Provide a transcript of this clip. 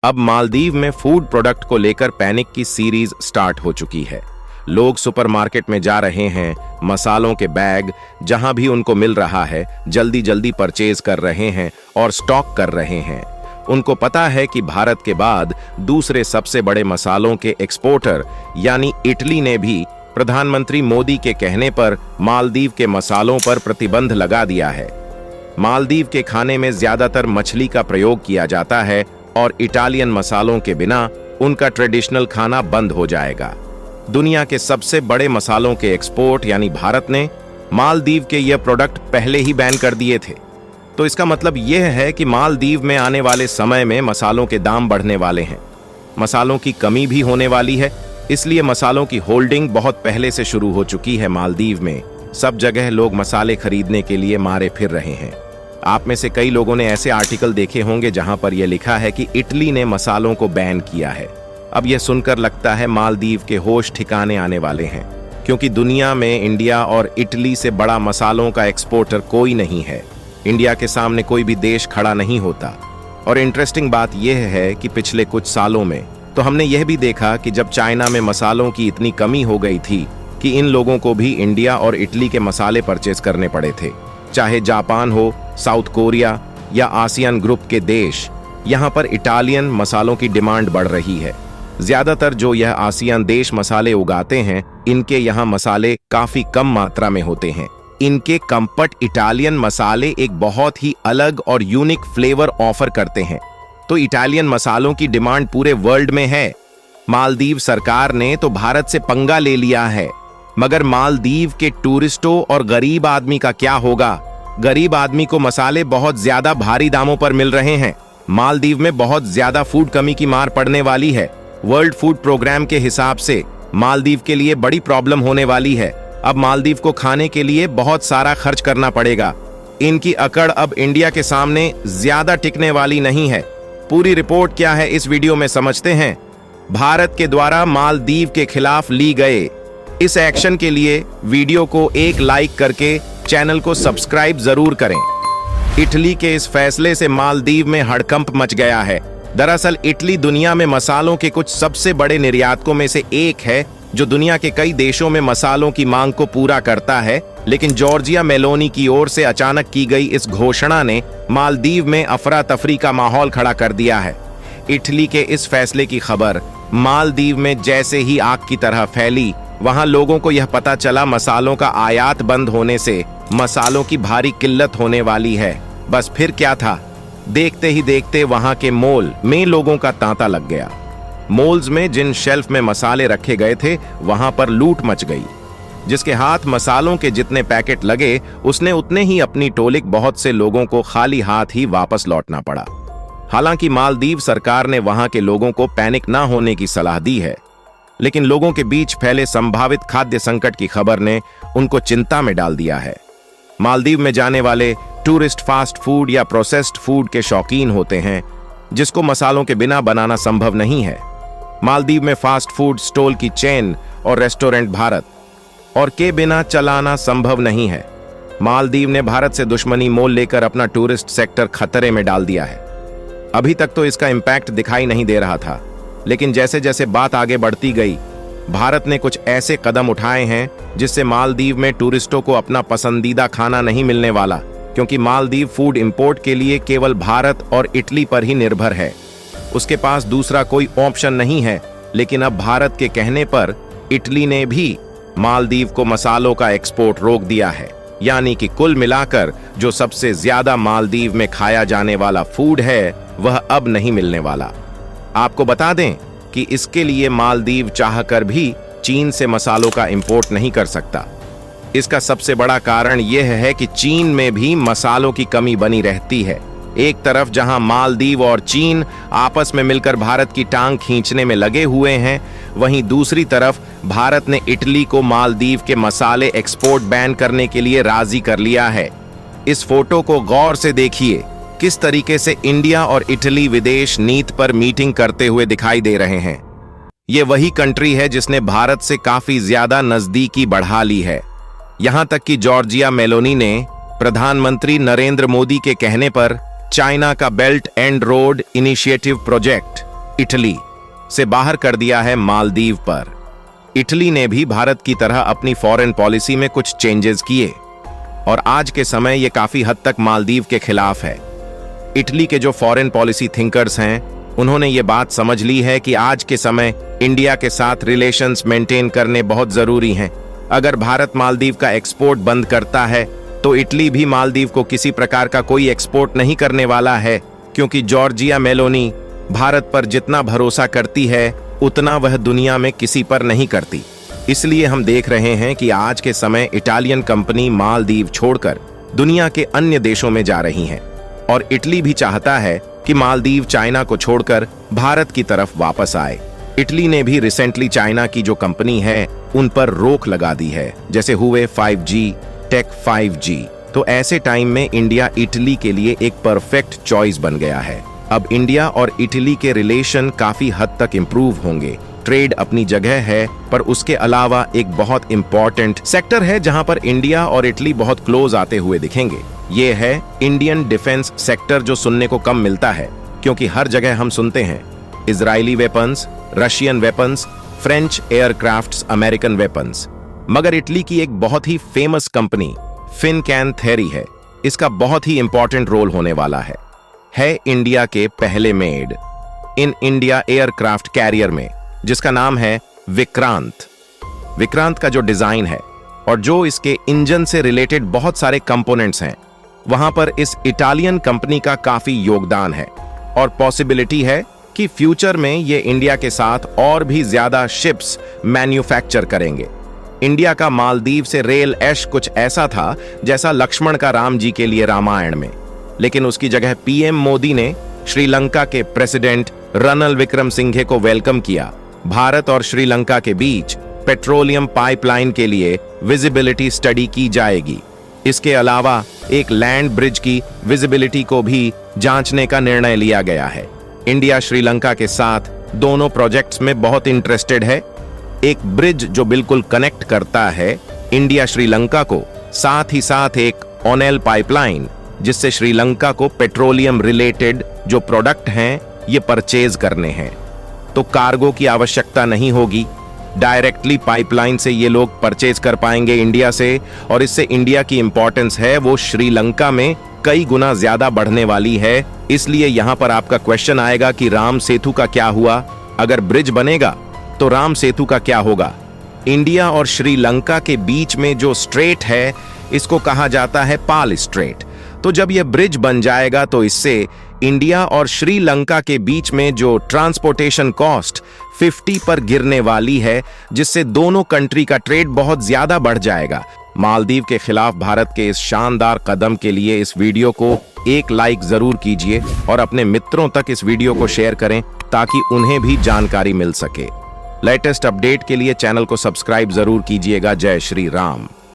अब मालदीव में food product को लेकर पैनिक की सीरीज स्टार्ट हो चुकी है। लोग सुपरमार्केट में जा रहे हैं, मसालों के बैग जहां भी उनको मिल रहा है जल्दी जल्दी परचेज कर रहे हैं और स्टॉक कर रहे हैं। उनको पता है कि भारत के बाद दूसरे सबसे बड़े मसालों के एक्सपोर्टर यानी इटली ने भी प्रधानमंत्री मोदी के कहने पर मालदीव के मसालों पर प्रतिबंध लगा दिया है। मालदीव के खाने में ज्यादातर मछली का प्रयोग किया जाता है और इटालियन मसालों के बिना उनका ट्रेडिशनल खाना बंद हो जाएगा। दुनिया के सबसे बड़े मसालों के एक्सपोर्ट यानी भारत ने मालदीव के यह प्रोडक्ट पहले ही बैन कर दिए थे। तो इसका मतलब यह है कि मालदीव में आने वाले समय में मसालों के दाम बढ़ने वाले हैं। मसालों की कमी भी होने वाली है, इसलिए मसालों की होल्डिंग बहुत पहले से शुरू हो चुकी है। मालदीव में सब जगह लोग मसाले खरीदने के लिए मारे फिर रहे हैं। आप में से कई लोगों ने ऐसे आर्टिकल देखे होंगे जहां पर यह लिखा है कि इटली ने मसालों को बैन किया है। अब यह सुनकर लगता है मालदीव के होश ठिकाने आने वाले हैं, क्योंकि दुनिया में इंडिया और इटली से बड़ा मसालों का एक्सपोर्टर कोई नहीं है। इंडिया के सामने कोई भी देश खड़ा नहीं होता। और इंटरेस्टिंग बात यह है कि पिछले कुछ सालों में तो हमने यह भी देखा कि जब चाइना में मसालों की इतनी कमी हो गई थी कि इन लोगों को भी इंडिया और इटली के मसाले परचेज करने पड़े थे। चाहे जापान हो, साउथ कोरिया या आसियान ग्रुप के देश, यहाँ पर इटालियन मसालों की डिमांड बढ़ रही है। ज्यादातर जो यह आसियान देश मसाले उगाते हैं, इनके यहाँ मसाले काफी कम मात्रा में होते हैं। इनके कंफर्ट इटालियन मसाले एक बहुत ही अलग और यूनिक फ्लेवर ऑफर करते हैं। तो इटालियन मसालों की डिमांड पूरे वर्ल्ड में है। मालदीव सरकार ने तो भारत से पंगा ले लिया है, मगर मालदीव के टूरिस्टों और गरीब आदमी का क्या होगा? गरीब आदमी को मसाले बहुत ज्यादा भारी दामों पर मिल रहे हैं। मालदीव में बहुत ज्यादा फूड कमी की मार पड़ने वाली है। वर्ल्ड फूड प्रोग्राम के हिसाब से मालदीव के लिए बड़ी प्रॉब्लम होने वाली है। अब मालदीव को खाने के लिए बहुत सारा खर्च करना पड़ेगा। इनकी अकड़ अब इंडिया के सामने ज्यादा टिकने वाली नहीं है। पूरी रिपोर्ट क्या है इस वीडियो में समझते हैं। भारत के द्वारा मालदीव के खिलाफ ली गए इस एक्शन के लिए वीडियो को एक लाइक करके चैनल को सब्सक्राइब जरूर करें। इटली के इस फैसले से मालदीव में हड़कंप मच गया है। दरअसल इटली दुनिया में मसालों के कुछ सबसे बड़े निर्यातकों में से एक है, जो दुनिया के कई देशों में मसालों की मांग को पूरा करता है। लेकिन जॉर्जिया मेलोनी की ओर से अचानक की गई इस घोषणा ने मालदीव में अफरा तफरी का माहौल खड़ा कर दिया है। इटली के इस फैसले की खबर मालदीव में जैसे ही आग की तरह फैली, वहां लोगों को यह पता चला मसालों का आयात बंद होने से मसालों की भारी किल्लत होने वाली है। बस फिर क्या था, देखते ही देखते वहां के मॉल में लोगों का तांता लग गया। मॉल्स में जिन शेल्फ में मसाले रखे गए थे, वहां पर लूट मच गई। जिसके हाथ मसालों के जितने पैकेट लगे, उसने उतने ही अपनी टोलिक बहुत से लोगों को खाली हाथ ही वापस लौटना पड़ा। हालांकि मालदीव सरकार ने वहां के लोगों को पैनिक ना होने की सलाह दी है, लेकिन लोगों के बीच फैले संभावित खाद्य संकट की खबर ने उनको चिंता में डाल दिया है। मालदीव में जाने वाले टूरिस्ट फास्ट फूड या प्रोसेस्ड फूड के शौकीन होते हैं, जिसको मसालों के बिना बनाना संभव नहीं है। मालदीव में फास्ट फूड स्टॉल की चेन और रेस्टोरेंट भारत और के बिना चलाना संभव नहीं है। मालदीव ने भारत से दुश्मनी मोल लेकर अपना टूरिस्ट सेक्टर खतरे में डाल दिया है। अभी तक तो इसका इम्पैक्ट दिखाई नहीं दे रहा था, लेकिन जैसे जैसे बात आगे बढ़ती गई, भारत ने कुछ ऐसे कदम उठाए हैं जिससे मालदीव में टूरिस्टों को अपना पसंदीदा खाना नहीं मिलने वाला, क्योंकि मालदीव फूड इंपोर्ट के लिए केवल भारत और इटली पर ही निर्भर है। उसके पास दूसरा कोई ऑप्शन नहीं है। लेकिन अब भारत के कहने पर इटली ने भी मालदीव को मसालों का एक्सपोर्ट रोक दिया है। यानी कि कुल मिलाकर जो सबसे ज्यादा मालदीव में खाया जाने वाला फूड है, वह अब नहीं मिलने वाला। आपको बता दें कि इसके लिए मालदीव चाहकर भी चीन से मसालों का इंपोर्ट नहीं कर सकता। इसका सबसे बड़ा कारण यह है कि चीन में भी मसालों की कमी बनी रहती है। एक तरफ जहां मालदीव और चीन आपस में मिलकर भारत की टांग खींचने में लगे हुए हैं, वहीं दूसरी तरफ भारत ने इटली को मालदीव के मसाले एक्सपोर्ट बैन करने के लिए राजी कर लिया है। इस फोटो को गौर से देखिए, किस तरीके से इंडिया और इटली विदेश नीति पर मीटिंग करते हुए दिखाई दे रहे हैं। ये वही कंट्री है जिसने भारत से काफी ज्यादा नजदीकी बढ़ा ली है। यहां तक कि जॉर्जिया मेलोनी ने प्रधानमंत्री नरेंद्र मोदी के कहने पर चाइना का belt and road initiative project Italy से बाहर कर दिया है मालदीव पर। इटली ने भी भारत की तरह अपनी फॉरेन पॉलिसी में कुछ चेंजेस किए और आज के समय ये काफी हद तक मालदीव के खिलाफ है। इटली के जो फॉरेन पॉलिसी थिंकर्स हैं, उन्होंने ये बात समझ ली है कि आज के समय इंडिया के साथ रिलेशंस मेंटेन करने बहुत जरूरी हैं। अगर भारत मालदीव का एक्सपोर्ट बंद करता है तो इटली भी मालदीव को किसी प्रकार का कोई एक्सपोर्ट नहीं करने वाला है, क्योंकि जॉर्जिया मेलोनी भारत पर जितना भरोसा करती है उतना वह दुनिया में किसी पर नहीं करती। इसलिए हम देख रहे हैं कि आज के समय इटालियन कंपनी मालदीव छोड़कर दुनिया के अन्य देशों में जा रही हैं और इटली भी चाहता है कि मालदीव चाइना को छोड़कर भारत की तरफ वापस आए। इटली ने भी रिसेंटली चाइना की जो कंपनी है उन पर रोक लगा दी है, जैसे हुए 5G, टेक 5G। तो ऐसे टाइम में इंडिया इटली के लिए एक परफेक्ट चॉइस बन गया है। अब इंडिया और इटली के रिलेशन काफी हद तक इंप्रूव होंगे। ट्रेड अपनी जगह है, पर उसके अलावा एक बहुत इंपॉर्टेंट सेक्टर है जहां पर इंडिया और इटली बहुत क्लोज आते हुए दिखेंगे। ये है इंडियन डिफेंस सेक्टर, जो सुनने को कम मिलता है, क्योंकि हर जगह हम सुनते हैं Israeli weapons, Russian weapons, French aircrafts, American weapons. मगर इटली की एक बहुत ही फेमस कंपनी फिनकैन है, इसका बहुत ही इंपॉर्टेंट रोल होने वाला है इंडिया के पहले made in India aircraft carrier में, जिसका नाम है विक्रांत। विक्रांत का जो डिजाइन है और जो इसके इंजन से रिलेटेड बहुत सारे कंपोनेंट्स हैं, वहां पर इस इटालियन कंपनी का काफी योगदान है और पॉसिबिलिटी है कि फ्यूचर में ये इंडिया के साथ और भी ज्यादा शिप्स मैन्युफैक्चर करेंगे। इंडिया का मालदीव से रेल ऐश कुछ ऐसा था जैसा लक्ष्मण का राम जी के लिए रामायण में, लेकिन उसकी जगह पीएम मोदी ने श्रीलंका के प्रेसिडेंट रणल विक्रमसिंघे को वेलकम किया। भारत और श्रीलंका के बीच पेट्रोलियम पाइपलाइन के लिए विजिबिलिटी स्टडी की जाएगी। इसके अलावा एक लैंड ब्रिज की विजिबिलिटी को भी जांचने का निर्णय लिया गया है। इंडिया श्रीलंका के साथ दोनों प्रोजेक्ट्स में बहुत इंटरेस्टेड है। एक ब्रिज जो बिल्कुल कनेक्ट करता है इंडिया श्रीलंका को, साथ ही साथ एक ओनेल पाइपलाइन जिससे श्रीलंका को पेट्रोलियम रिलेटेड जो प्रोडक्ट हैं ये परचेज करने हैं, तो कार्गो की आवश्यकता नहीं होगी। डायरेक्टली पाइपलाइन से ये लोग परचेज कर पाएंगे इंडिया से, और इससे इंडिया की इंपॉर्टेंस है वो श्रीलंका में कई गुना ज्यादा बढ़ने वाली है। इसलिए यहां पर आपका क्वेश्चन आएगा कि राम सेतु का क्या हुआ? अगर ब्रिज बनेगा तो राम सेतु का क्या होगा? इंडिया और श्रीलंका के बीच में जो स्ट्रेट है इसको कहा जाता है पाल स्ट्रेट। तो जब यह ब्रिज बन जाएगा तो इससे इंडिया और श्रीलंका के बीच में जो ट्रांसपोर्टेशन कॉस्ट 50 पर गिरने वाली है, जिससे दोनों कंट्री का ट्रेड बहुत ज्यादा बढ़ जाएगा। मालदीव के खिलाफ भारत के इस शानदार कदम के लिए इस वीडियो को एक लाइक जरूर कीजिए और अपने मित्रों तक इस वीडियो को शेयर करें ताकि उन्हें भी जानकारी मिल सके। लेटेस्ट अपडेट के लिए चैनल को सब्सक्राइब जरूर कीजिएगा। जय श्री राम।